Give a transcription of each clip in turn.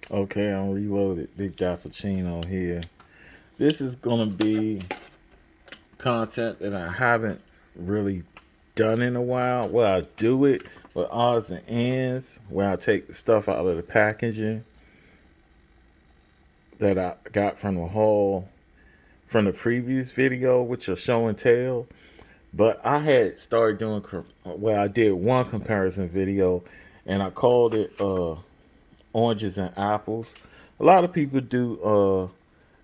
Okay, I'm reloaded. Big Frappuccino here. This is gonna be content that I haven't really done in a while. Well, I do it with odds and ends, where I take the stuff out of the packaging that I got from the haul from the previous video, which are show and tell. But I had started doing well. I did one comparison video, and I called it oranges and apples. A lot of people do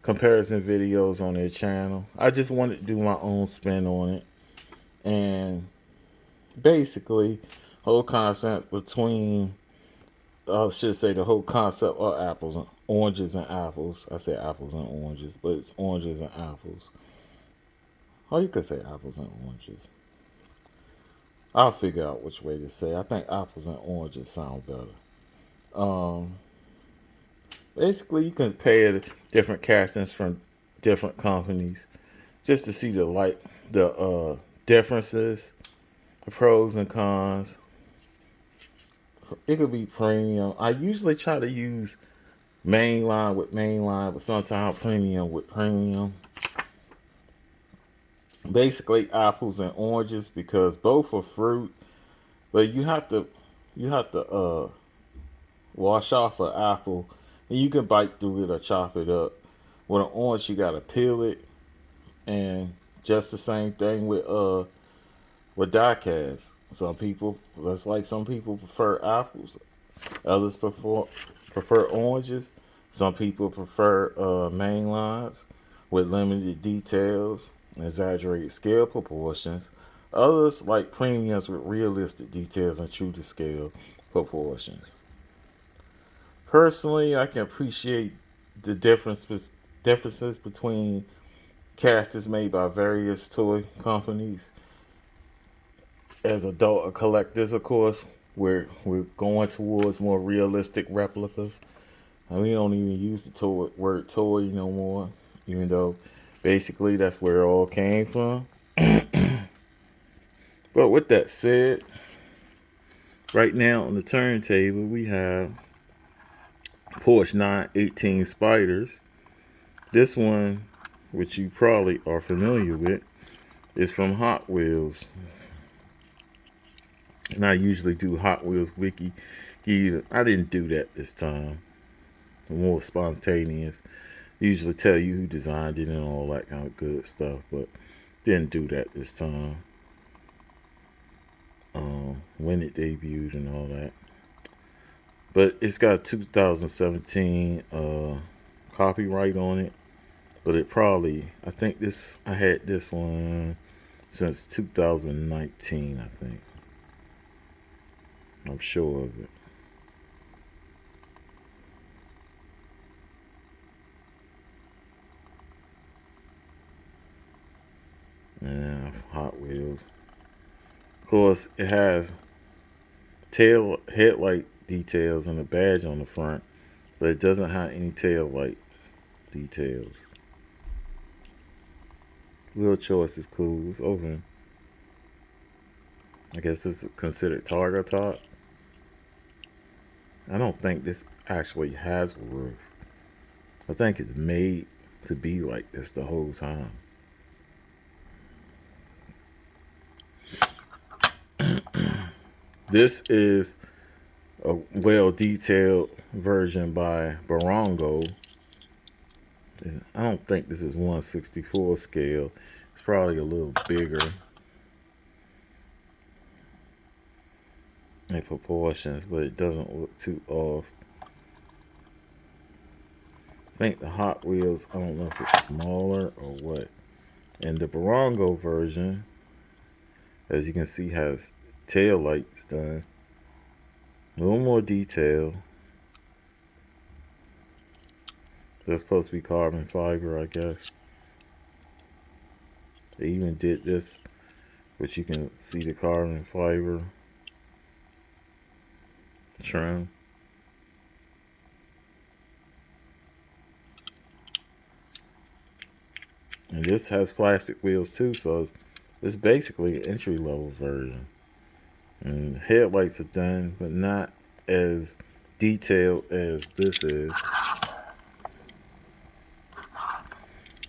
comparison videos on their channel. I just wanted to do my own spin on it, and basically, whole concept between I should say the whole concept of apples, oranges and apples. I say apples and oranges, but it's oranges and apples. Or you could say apples and oranges. I'll figure out which way to say. I think apples and oranges sound better. Um, Basically, you can compare different castings from different companies just to see the differences, the pros and cons. It could be premium. I usually try to use mainline with mainline, but sometimes premium with premium. Basically, apples and oranges because both are fruit, but you have to wash off an apple, and you can bite through it or chop it up. With an orange, you gotta peel it, and just the same thing with die cast. Some people, that's like some people prefer apples, others prefer oranges. Some people prefer main lines with limited details, exaggerated scale proportions. Others like premiums with realistic details and true to scale proportions. Personally, I can appreciate the differences between casters made by various toy companies. As adult collectors, of course, we're going towards more realistic replicas. And we don't even use the word toy no more, even though basically that's where it all came from. But with that said, right now on the turntable we have Porsche 918 Spyders. This one, which you probably are familiar with, is from Hot Wheels. And I usually do Hot Wheels wiki. I didn't do that this time. More spontaneous. Usually tell you who designed it and all that kind of good stuff, but didn't do that this time. When it debuted and all that. But it's got 2017 copyright on it. But it probably, I had this one since 2019, I think. I'm sure of it. Yeah, Hot Wheels. Of course, it has tail headlight details and a badge on the front, but it doesn't have any tail light details. Wheel choice is cool. It's open. I guess it's considered Targa top. I don't think this actually has a roof. I think it's made to be like this the whole time. This is a well detailed version by Burago. I don't think this is 1/64 scale. It's probably a little bigger in proportions, but it doesn't look too off. I think the Hot Wheels, I don't know if it's smaller or what. And the Burago version, as you can see, has tail lights done. A little more detail. That's supposed to be carbon fiber, I guess. They even did this, which you can see the carbon fiber trim. And this has plastic wheels too, so it's basically an entry level version. And headlights are done, but not as detailed as this is,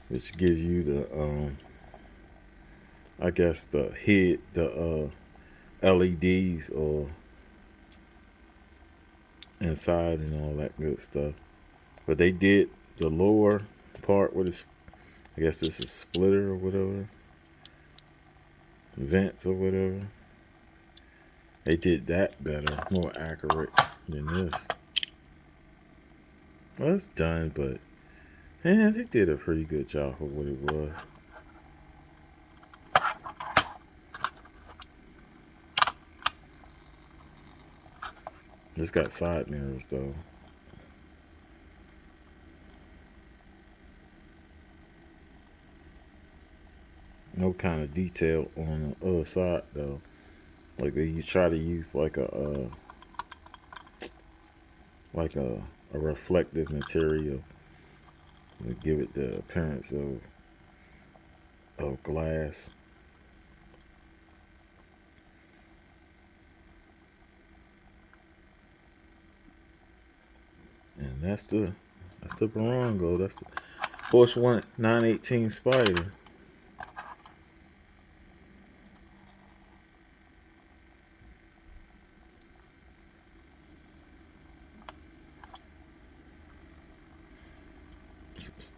which gives you the I guess the LEDs or inside and all that good stuff. But they did the lower part with this, I guess this is splitter or whatever, vents or whatever. They did that better, more accurate than this. Well, it's done, but man, they did a pretty good job for what it was. It's got side mirrors though. No kind of detail on the other side though. Like you try to use like a reflective material to give it the appearance of glass. And that's the Burago. That's the Porsche 918 Spyder.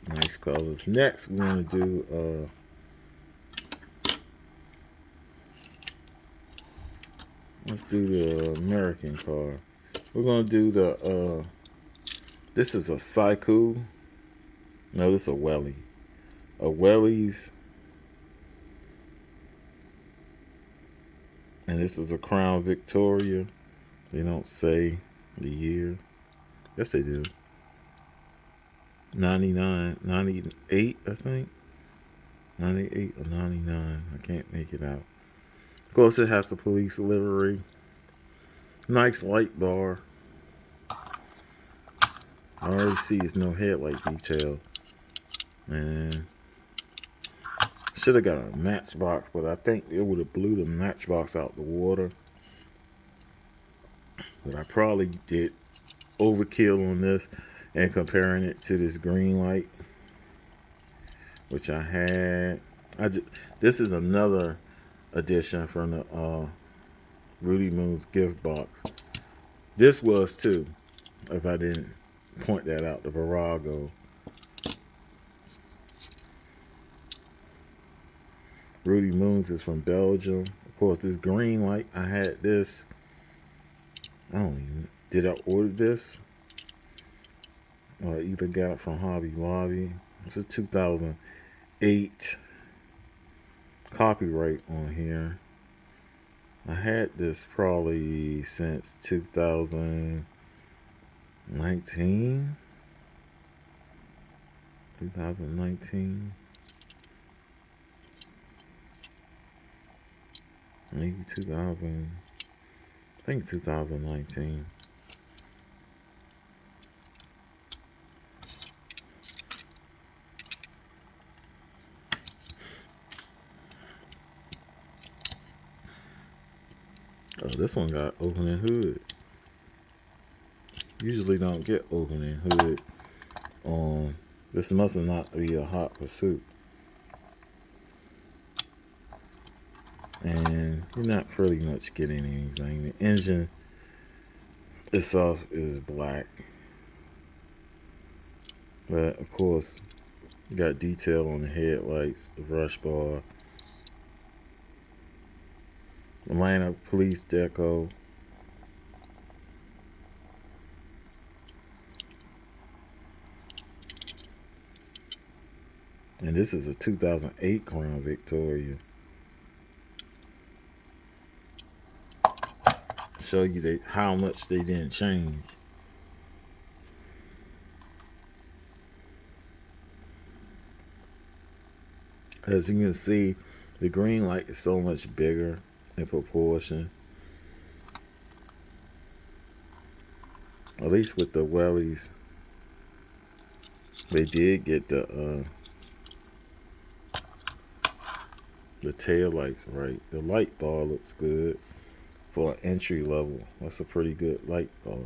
Nice colors. Next, we're gonna do let's do the American car. We're gonna do the this is a Cycle. No, this is a Welly. A Welly's, and this is a Crown Victoria. They don't say the year. Yes, they do. 99, 98, I think. 98 or 99. I can't make it out. Of course, it has the police livery. Nice light bar. I already see it's no headlight detail. And should have got a matchbox, but I think it would have blew the matchbox out the water. But I probably did overkill on this and comparing it to this Greenlight, which I had. This is another edition from the Rudy Moon's gift box. This was too, if I didn't point that out, the Burago. Rudy Moon's is from Belgium. Of course, this Greenlight, I had this. I don't even, did I order this? Or either got it from Hobby Lobby. This is 2008 copyright on here. I had this probably since 2019. 2019. Maybe 2000. I think 2019. Oh, this one got opening hood. Usually don't get opening hood on. This must not be a hot pursuit. And you're not pretty much getting anything. The engine itself is black. But of course, you got detail on the headlights, the brush bar. Atlanta police deco. And this is a 2008 Crown Victoria. Show you how much they didn't change. As you can see, the Greenlight is so much bigger in proportion. At least with the Wellies, they did get the tail lights right. The light bar looks good for an entry level. That's a pretty good light bar.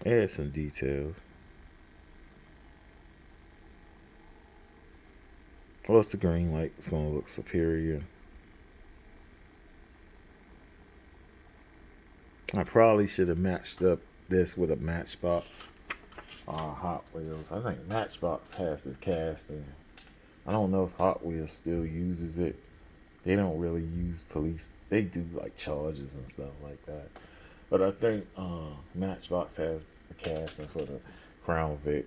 Add some details. Plus the green light is going to look superior. I probably should have matched up this with a Matchbox Hot Wheels. I think Matchbox has the casting. I don't know if Hot Wheels still uses it. They don't really use police. They do like charges and stuff like that. But I think Matchbox has the casting for the Crown Vic.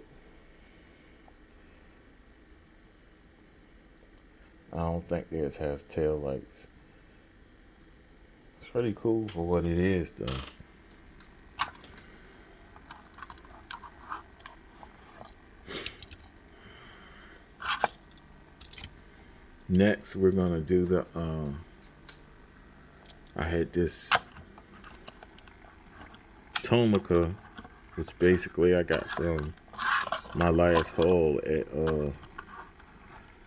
I don't think theirs has tail lights. It's pretty cool for what it is, though. Next, we're gonna do the. I had this Tomica, which basically I got from my last haul at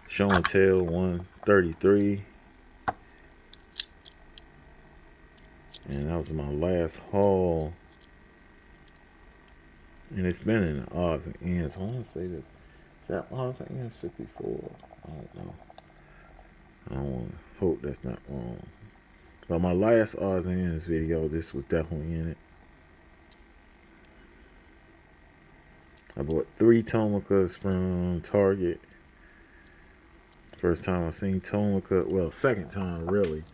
Show and Tell 133, and that was my last haul. And it's been in the odds and ends. I want to say this. Is that odds and ends 54? I don't know. I don't want to hope that's not wrong. But my last odds and ends video, this was definitely in it. I bought 3 Tomicas from Target. First time I seen Tomica, well, second time really.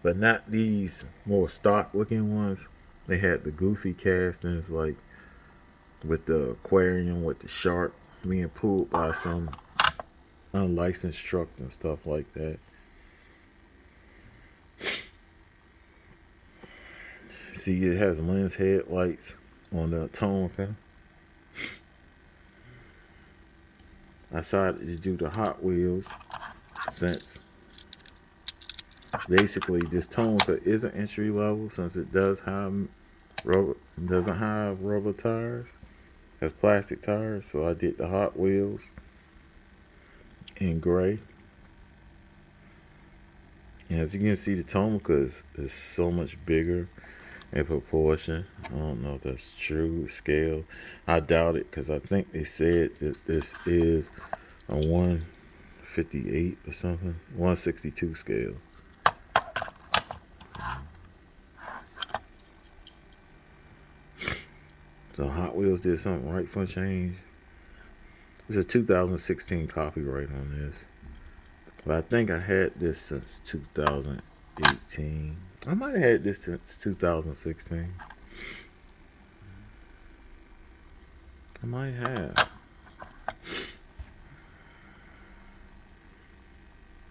But not these more stock looking ones. They had the goofy castings, like with the aquarium with the shark being pulled by some unlicensed truck and stuff like that. See, it has lens headlights on the Tomica. I decided to do the Hot Wheels since basically this Tomica is an entry level, since it doesn't have rubber tires, has plastic tires. So I did the Hot Wheels in gray. And as you can see, the Tomica is so much bigger in proportion. I don't know if that's true scale. I doubt it, because I think they said that this is a 158 or something, 162 scale. So Hot Wheels did something right for a change. There's a 2016 copyright on this, but I think I had this since 2018. I might have had this since 2016. I might have.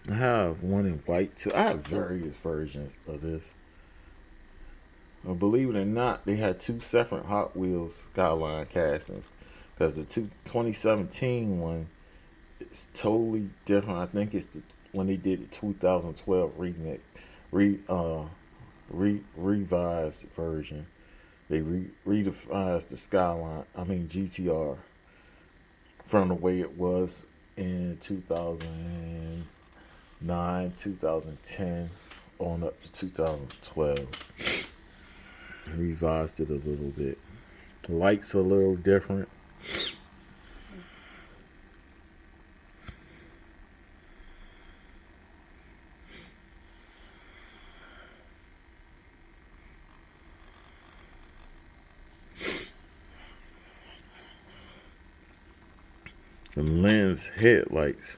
I have one in white too. I have various versions of this. Well, believe it or not, they had 2 separate Hot Wheels Skyline castings, because the 2017 one is totally different. I think it's when they did the 2012 remake, revised version. They redefined the Skyline, GTR, from the way it was in 2009, 2010, on up to 2012. Revised it a little bit. The lights are a little different. The lens headlights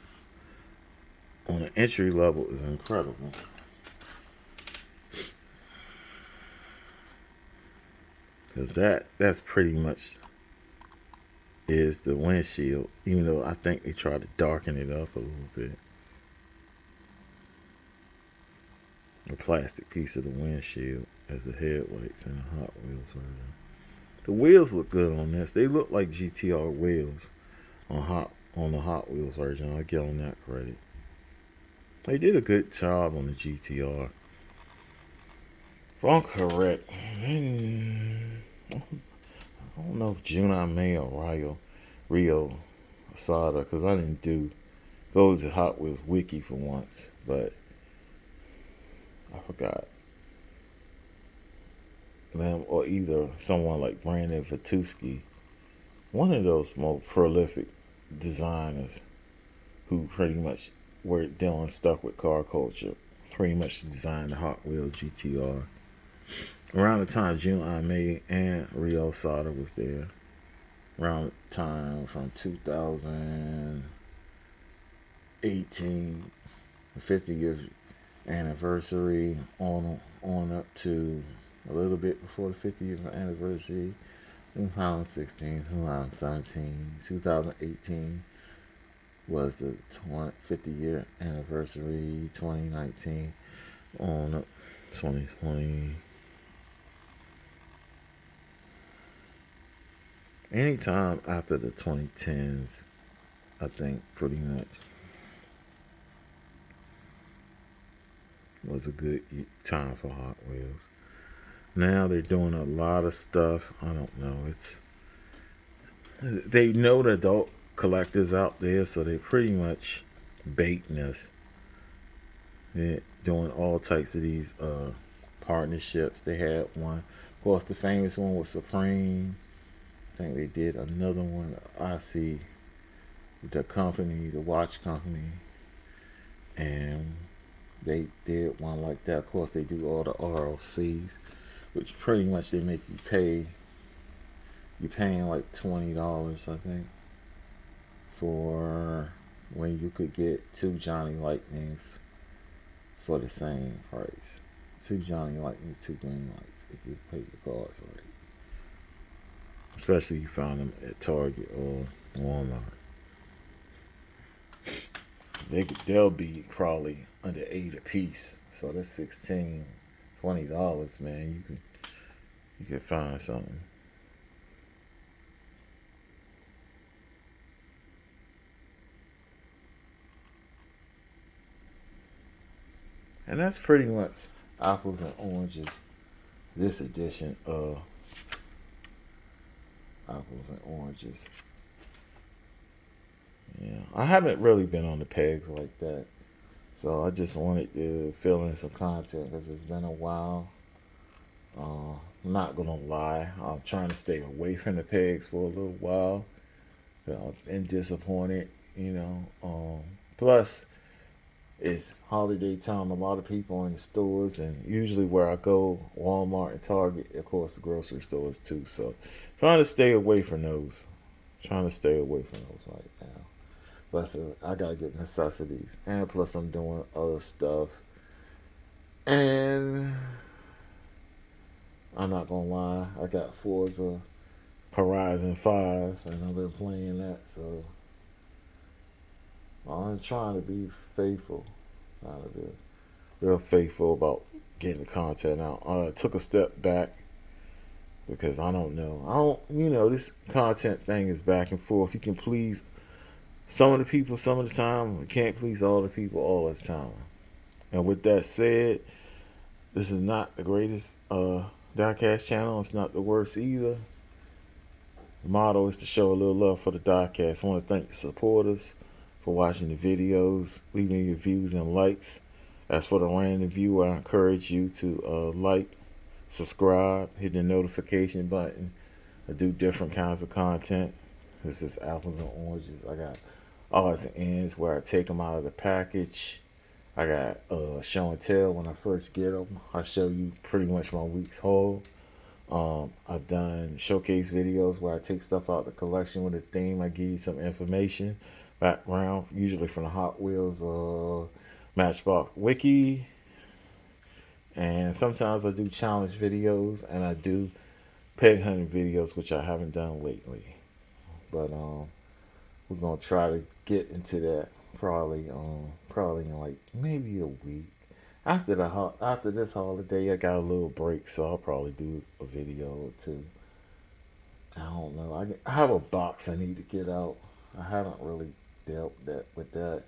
on the entry level is incredible. Because that's pretty much is the windshield, even though I think they tried to darken it up a little bit. A plastic piece of the windshield as the headlights in the Hot Wheels version. The wheels look good on this. They look like GTR wheels on the Hot Wheels version. I'll give them that credit. They did a good job on the GTR. If I'm correct, I don't know if June, May, or Rio Asada, because I didn't go to Hot Wheels Wiki for once, but I forgot. them or either someone like Brandon Vatuski, one of those most prolific designers who pretty much were dealing stuck with car culture, pretty much designed the Hot Wheels GTR. Around the time June I May and Rio Sada was there. Around the time from 2018, the 50th anniversary on up to a little bit before the 50th anniversary, 2016, 2017, 2018 was the 50-year anniversary, 2019 on up 2020. Anytime after the 2010s, I think pretty much was a good time for Hot Wheels. Now they're doing a lot of stuff. I don't know. They know the adult collectors out there, so they pretty much baiting us. They're doing all types of these partnerships. They had one, of course, the famous one was Supreme. I think they did another one. I see the company, the watch company, and they did one like that. Of course, they do all the RLCs, which pretty much they make you pay. You're paying like $20, I think, for when you could get 2 Johnny Lightnings for the same price. 2 Johnny Lightnings, 2 Greenlights, if you pay your cards right. Especially if you find them at Target or Walmart. They'll be probably under $8 a piece. So that's $16, $20, man. You can find something. And that's pretty much apples and oranges. This edition of apples and oranges. Yeah, I haven't really been on the pegs like that, so I just wanted to fill in some content because it's been a while. I'm not gonna lie, I'm trying to stay away from the pegs for a little while. I've been disappointed, you know. Plus, it's holiday time. A lot of people in the stores, and usually where I go, Walmart and Target, of course, the grocery stores too. So, trying to stay away from those. Trying to stay away from those right now. Plus, I gotta get necessities, and plus I'm doing other stuff. And I'm not gonna lie, I got Forza Horizon 5, and I've been playing that, so I'm trying to be faithful. Trying to be real faithful about getting the content out. I took a step back because I don't know. This content thing is back and forth. You can please some of the people some of the time. You can't please all the people all the time. And with that said, this is not the greatest diecast channel. It's not the worst either. The motto is to show a little love for the diecast. I want to thank the supporters for watching the videos, leaving your views and likes. As for the random viewer, I encourage you to like, subscribe, hit the notification button. I do different kinds of content. This is apples and oranges. I got odds and ends where I take them out of the package. I got show and tell when I first get them. I show you pretty much my week's haul. I've done showcase videos where I take stuff out of the collection with a theme. I give you some information, background, usually from the Hot Wheels Matchbox Wiki. And sometimes I do challenge videos, and I do peg hunting videos, which I haven't done lately. But we're gonna try to get into that probably in like maybe a week. After this holiday, I got a little break, so I'll probably do a video or two. I don't know. I have a box I need to get out. I haven't really dealt with that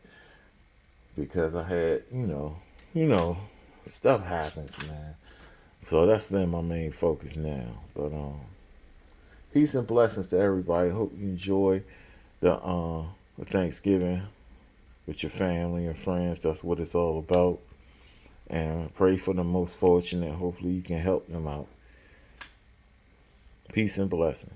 because I had, stuff happens, man. So that's been my main focus now. But peace and blessings to everybody. Hope you enjoy the Thanksgiving with your family and friends. That's what it's all about. And pray for the most fortunate. Hopefully you can help them out. Peace and blessing.